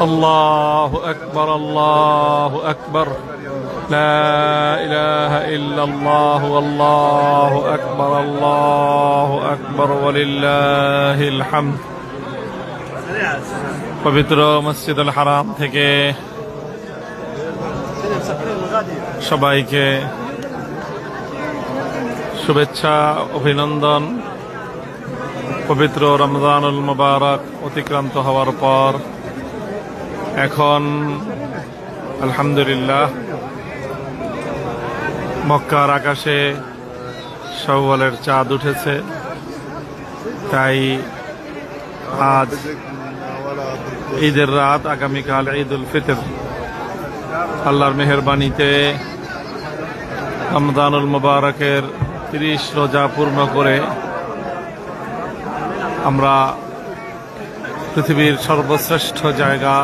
আল্লাহু আকবার, আল্লাহু আকবার, লা ইলাহা ইল্লাল্লাহ, আল্লাহু আকবার, আল্লাহু আকবার, ওয়ালিল্লাহিল হামদ। পবিত্র মসজিদুল হারাম থেকে সবাইকে শুভেচ্ছা, অভিনন্দন। পবিত্র রমজানুল মুবারক অতিক্রান্ত হওয়ার পর এখন আলহামদুলিল্লাহ মক্কার আকাশে শাওয়ালের চাঁদ উঠেছে। তাই আজ ঈদের রাত, আগামীকাল ঈদুল ফিতর। আল্লাহর মেহেরবানিতে রমজানুল মুবারকের 30 রোজা পূর্ণ করে আমরা পৃথিবীর সর্বশ্রেষ্ঠ জায়গা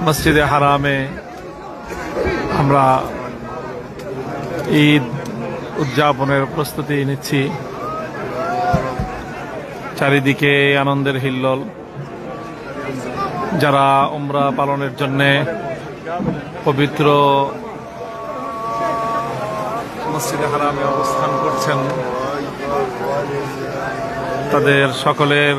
মসজিদে হারামে আমরা ঈদ উদযাপনের প্রস্তুতি নিচ্ছি। চারিদিকে আনন্দের হিল্লোল। যারা উমরা পালনের জন্যে পবিত্র মসজিদে হারামে অবস্থান করছেন, তাদের সকলের